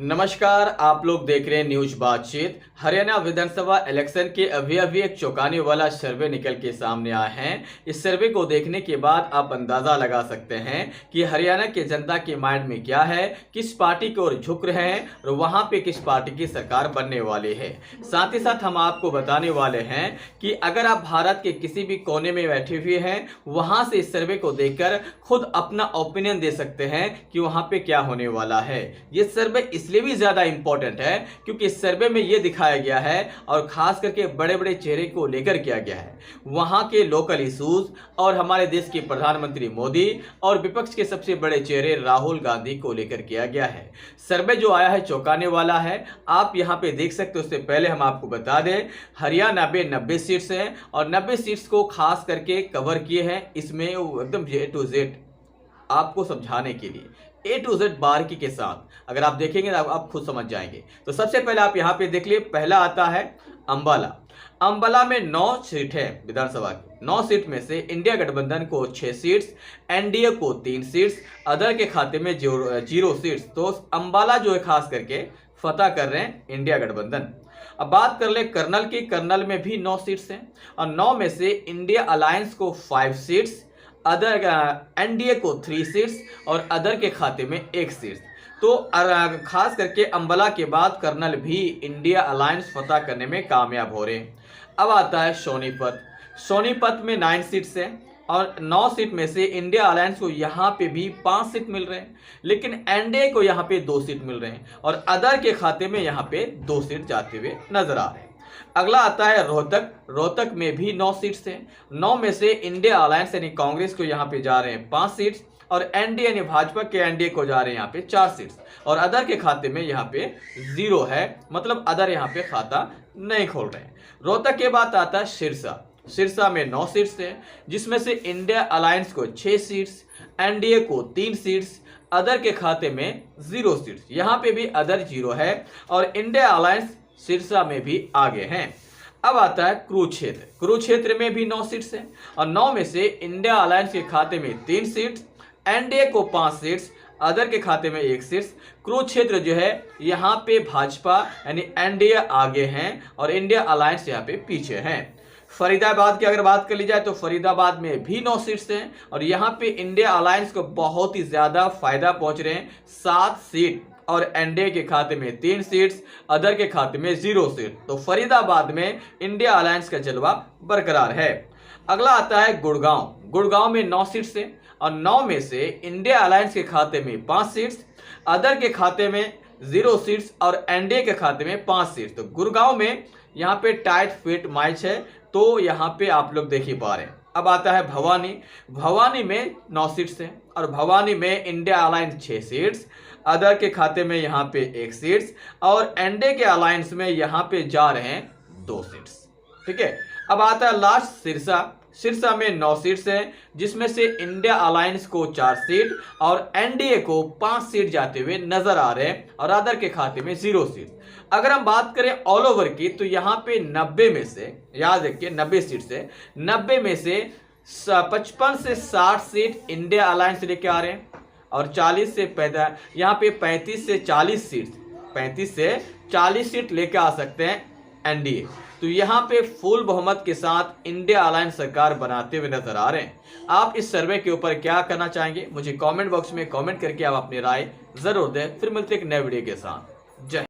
नमस्कार, आप लोग देख रहे हैं न्यूज बातचीत। हरियाणा विधानसभा इलेक्शन के अभी एक चौंकाने वाला सर्वे निकल के सामने आए हैं। इस सर्वे को देखने के बाद आप अंदाजा लगा सकते हैं कि हरियाणा के जनता के माइंड में क्या है, किस पार्टी की ओर झुक रहे हैं और वहां पे किस पार्टी की सरकार बनने वाली है। साथ ही साथ हम आपको बताने वाले हैं कि अगर आप भारत के किसी भी कोने में बैठे हुए हैं, वहां से इस सर्वे को देखकर खुद अपना ओपिनियन दे सकते हैं कि वहां पे क्या होने वाला है। ये सर्वे इसलिए भी ज्यादा इंपॉर्टेंट है क्योंकि इस सर्वे में यह दिखाया गया है और खास करके बड़े बड़े चेहरे को लेकर किया गया है, वहां के लोकल इश्यूज और हमारे देश के प्रधानमंत्री मोदी और विपक्ष के सबसे बड़े चेहरे राहुल गांधी को लेकर किया गया है। सर्वे जो आया है चौंकाने वाला है, आप यहां पे देख सकते हो। उससे पहले हम आपको बता दें, हरियाणा में 90 सीट्स हैं और 90 सीट्स को खास करके कवर किए हैं। इसमें एकदम A to Z आपको समझाने के लिए A to Z बारीकी के साथ अगर आप देखेंगे तो आप खुद समझ जाएंगे। तो सबसे पहले आप यहाँ पे देख लिए, पहला आता है अंबाला। अंबाला में 9 सीट है विधानसभा की। 9 सीट में से इंडिया गठबंधन को 6 सीट्स, एनडीए को 3 सीट्स, अदर के खाते में 0 सीट्स। तो अंबाला जो है खास करके फतह कर रहे हैं इंडिया गठबंधन। अब बात कर ले कर्नल की। कर्नल में भी 9 सीट्स हैं और 9 में से इंडिया अलायंस को 5 सीट्स, अदर एनडीए को 3 सीट्स और अदर के खाते में 1 सीट्स। तो खास करके अंबाला के बाद कर्नल भी इंडिया अलायंस फतह करने में कामयाब हो रहे हैं। अब आता है सोनीपत। सोनीपत में 9 सीट्स हैं और 9 सीट में से इंडिया अलायंस को यहाँ पे भी 5 सीट मिल रहे हैं, लेकिन एनडीए को यहाँ पे 2 सीट मिल रहे हैं और अदर के खाते में यहाँ पे 2 सीट जाते हुए नजर आ रहे हैं। अगला आता है रोहतक। रोहतक में भी 9 सीट्स हैं। 9 में से इंडिया अलायंस यानी कांग्रेस को यहाँ पे जा रहे हैं 5 सीट्स और एनडीए यानी भाजपा के एनडीए को जा रहे हैं यहाँ पे 4 सीट्स और अदर के खाते में यहाँ पे 0 है, मतलब अदर यहाँ पे खाता नहीं खोल रहे हैं। रोहतक के बाद आता है सिरसा। सिरसा में 9 सीट्स हैं जिसमें से इंडिया अलायंस को 6 सीट्स, एनडीए को 3 सीट्स, अदर के खाते में 0 सीट्स। यहाँ पे भी अदर 0 है और इंडिया अलायंस सिरसा में भी आगे हैं। अब आता है कुरुक्षेत्र। कुरुक्षेत्र में भी 9 सीट्स हैं और 9 में से इंडिया अलायंस के खाते में 3 सीट्स, एनडीए को 5 सीट्स, अदर के खाते में 1 सीट्स। कुरुक्षेत्र जो है यहाँ पे भाजपा यानी एनडीए आगे हैं और इंडिया अलायंस यहाँ पे पीछे हैं। फरीदाबाद की अगर बात कर ली जाए तो फरीदाबाद में भी 9 सीट्स हैं और यहाँ पे इंडिया अलायंस को बहुत ही ज्यादा फायदा पहुंच रहे हैं, 7 सीट और एनडीए के खाते में 3 सीट्स, अदर के खाते में 0 सीट। तो फरीदाबाद में इंडिया अलायंस का जलवा बरकरार है। अगला आता है गुड़गांव। गुड़गांव में 9 सीट्स हैं और 9 में से इंडिया अलायंस के खाते में 5 सीट्स, अदर के खाते में 0 सीट्स और एनडीए के खाते में 5 सीट्स। तो गुड़गांव में यहाँ पे टाइट फिट मैच है, तो यहाँ पे आप लोग देख ही पा रहे हैं। अब आता है भवानी। भवानी में 9 सीट्स हैं और भवानी में इंडिया अलायंस 6 सीट्स, अदर के खाते में यहाँ पे 1 सीट्स और एनडीए के अलायंस में यहाँ पे जा रहे हैं 2 सीट्स। ठीक है। अब आता है लास्ट सिरसा। सिरसा में 9 सीट्स हैं जिसमें से इंडिया अलायंस को 4 सीट और एनडीए को 5 सीट जाते हुए नजर आ रहे हैं और अदर के खाते में 0 सीट। अगर हम बात करें ऑल ओवर की तो यहाँ पे 90 में से, याद रखिए 90 सीट से 90 में से 55 से 60 सीट इंडिया अलायंस लेके आ रहे हैं और 40 से यहाँ पे 35 से 40 सीट 35 से 40 सीट लेके आ सकते हैं एनडीए। तो यहाँ पे फुल बहुमत के साथ इंडिया अलायंस सरकार बनाते हुए नजर आ रहे हैं। आप इस सर्वे के ऊपर क्या करना चाहेंगे, मुझे कमेंट बॉक्स में कमेंट करके आप अपनी राय जरूर दें। फिर मिलते हैं एक नए वीडियो के साथ। जय।